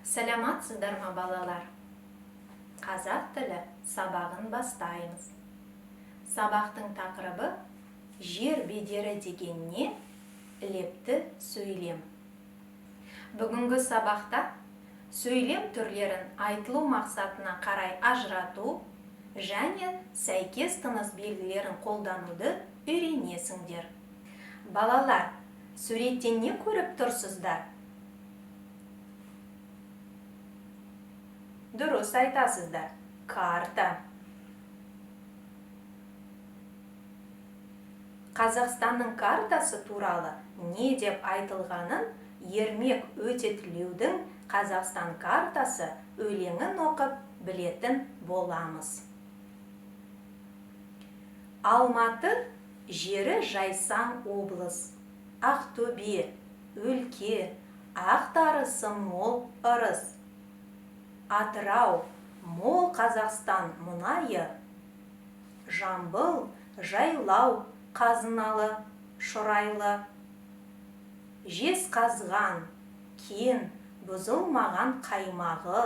Саламатсыздар ма, балалар? Қазақ тілі сабағын бастаймыз. Сабақтың тақырыбы жер бедері деген не? Лепті сөйлем. Бүгінгі сабақта сөйлем түрлерін айтылу мақсатына қарай ажырату және сәйкес тыныс белгілерін қолдануды үйренесіңдер. Балалар, суреттен не көріп тұрсыздар? Дұрыс айтасыздар. Карта. Қазақстанның картасы туралы не деп айтылғанын Ермек Өтетілеудің Қазақстан картасы өлеңін оқып білетін боламыз. Алматы жері жайсаң облыс. Ақтөбе, өлке, ақтарысы мол ырыс. Атырау, мол Қазақстан мұнайы. Жамбыл, жайлау, қазыналы, шұрайлы. Жезқазған, кен, бұзылмаған қаймағы.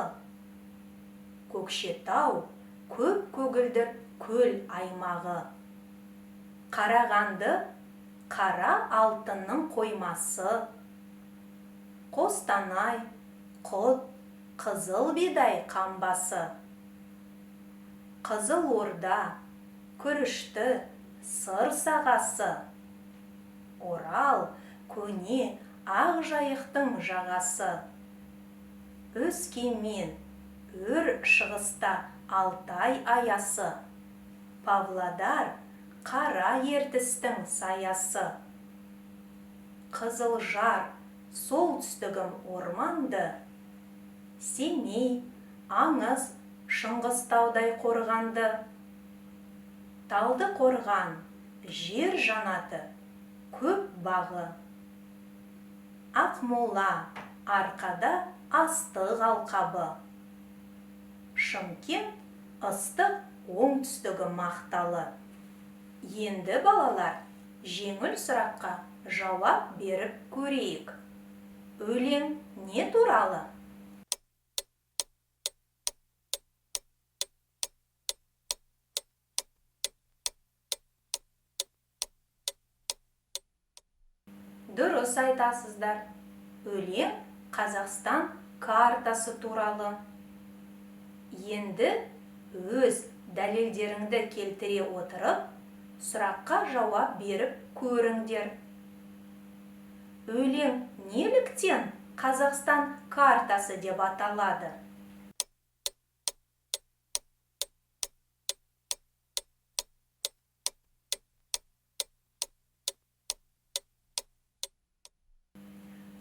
Көкшетау, көп көгілдір көл аймағы. Қарағанды, қара алтынның қоймасы. Қостанай, құт, қызыл бидай қамбасы. Қызылорда, күрішті, сыр сағасы. Орал, көне ақ жайықтың жағасы. Өскемен, өр шығыста Алтай аясы. Павлодар, қара ертістің саясы. Қызылжар, солтүстігім орманды. Семей, аңыз, Шыңғыстаудай қорғанды. Талдықорған, жер жанаты, көп бағы. Ақмола, арқада астық алқабы. Шымкент, ыстық, оңтүстігі мақталы. Енді балалар, жеңіл сұраққа жауап беріп көрейік. Өлең не туралы? Дұрыс айтасыздар. Өлең Қазақстан картасы туралы. Енді өз дәлелдеріңді келтіре отырып, сұраққа жауап беріп көріңдер. Өлең неліктен Қазақстан картасы деп аталады?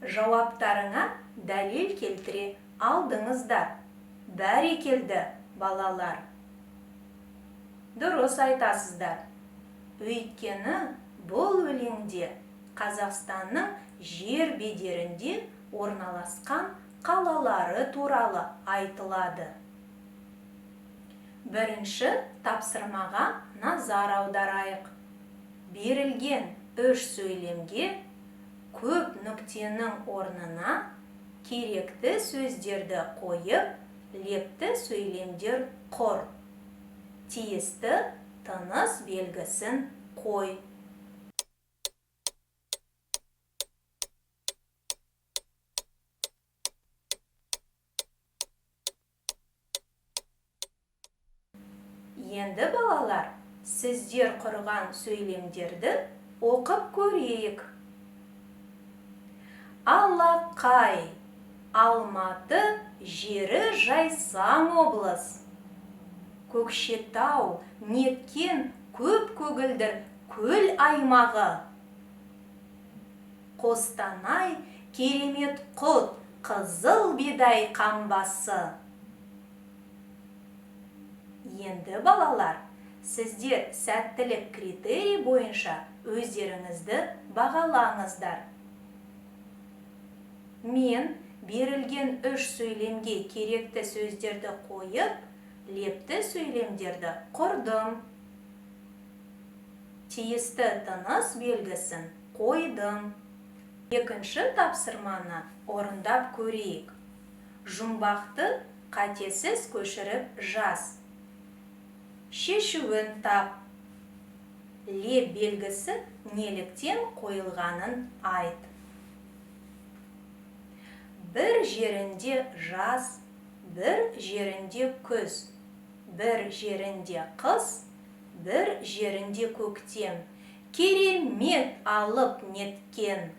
Жауаптарыңа дәлел келтіре алдыңыздар. Бәрекелді, балалар. Дұрыс айтасыздар. Өйткені бұл өлеңде Қазақстанның жер бедерінде орналасқан қалалары туралы айтылады. Бірінші тапсырмаға назар аударайық. Берілген үш сөйлемге көп нүктенің орнына керекті сөздерді қойып, лепті сөйлемдер құр. Тиісті тыныс белгісін қой. Енді балалар, сіздер құрған сөйлемдерді оқып көрейік. Алақай, Алматы жері жайсаң облыс. Көкшетау, неткен көп көгілдір көл аймағы. Қостанай, керемет құт, қызыл бидай қамбасы. Енді балалар, сіздер сәттілік критерий бойынша өздеріңізді бағалаңыздар. Мен берілген үш сөйлемге керекті сөздерді қойып, лепті сөйлемдерді құрдым. Тиісті тыныс белгісін қойдым. Екінші тапсырманы орындап көрейік. жұмбақты қатесіз көшіріп жаз. Шешуін тап. Леп белгісі неліктен қойылғанын айт. Бір жерінде жаз, бір жерінде күз, бір жерінде қыс, бір жерінде көктем. Керемет алып неткен.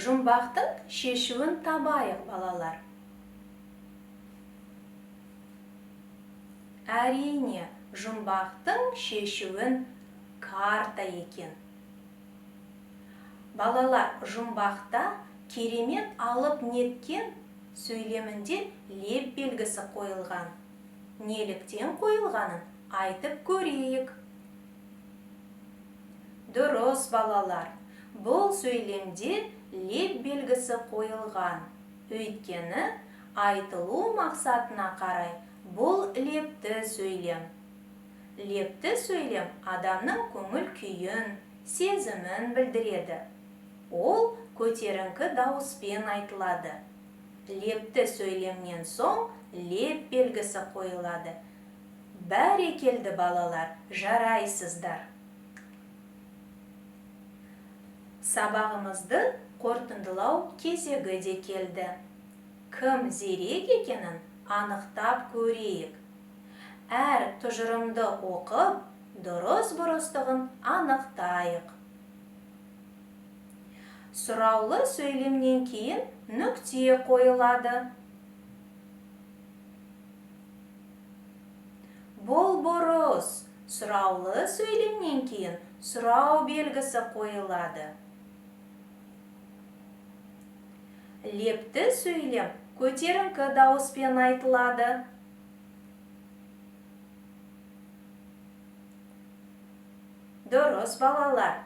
Жұмбақтың шешуін табайық, балалар. Әрине, жұмбақтың шешуін карта екен. Балалар, жұмбақта керемет алып неткен сөйлемінде леп белгісі қойылған. Неліктен қойылғанын айтып көрейік. Дұрыс, балалар. Бұл сөйлемде леп белгісі қойылған. Өйткені айтылу мақсатына қарай бұл лепті сөйлем. Лепті сөйлем адамның көңіл күйін, сезімін білдіреді. Ол көтеріңкі дауыспен айтылады. Лепті сөйлемнен соң леп белгісі қойылады. Бәрекелді, балалар, жарайсыздар. Сабағымызды қорытындылау кезегі де келді. Кім зерек екенін анықтап көрейік. Әр тұжырымды оқып, дұрыс-бұрыстығын анықтайық. Сұраулы сөйлемнен кейін нүкте қойылады. Бұл бұрыс. Сұраулы сөйлемнен кейін сұрау белгісі қойылады. Лепті сөйлем көтеріңкі дауыспен айтылады. Дұрыс, балалар.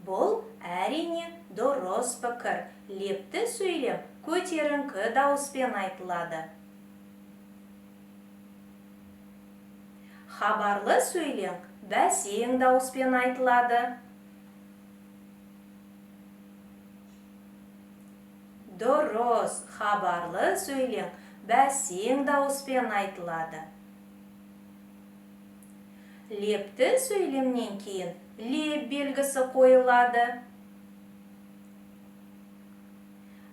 Бұл әрине дұрыс пікір. Лепті сөйлем көтеріңкі дауыспен айтылады. Хабарлы сөйлем бәсең дауыспен айтылады. Дұрыс, хабарлы сөйлем бәсең дауыспен айтылады. Лепті сөйлемнен кейін леп белгісі қойылады.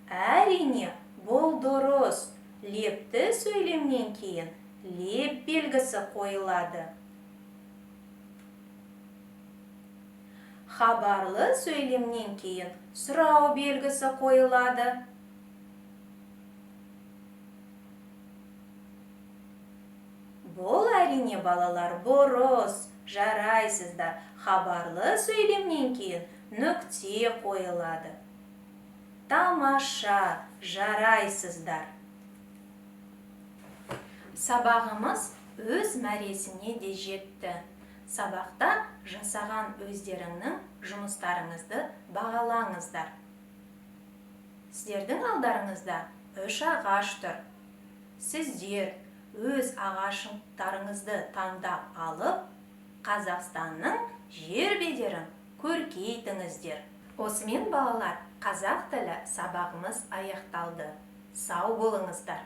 Әрине, бұл дұрыс. Лепті сөйлемнен кейін леп белгісі қойылады. Хабарлы сөйлемнен кейін сұрау белгісі қойылады. Бұл әрине, балалар, бұрыс, жарайсыздар. Хабарлы сөйлемнен кейін нүкте қойылады. Тамаша, жарайсыздар. Сабағымыз өз мәресіне де жетті. Сабақта жасаған өздеріңнің жұмыстарыңызды бағалаңыздар. Сіздердің алдарыңызда 3 ағаш тұр. Сіздер өз ағашыңдарыңызды таңдап алып, Қазақстанның жер бедерін көркейтіңіздер. Осымен, балалар, қазақ тілі сабағымыз аяқталды. Сау болыңыздар.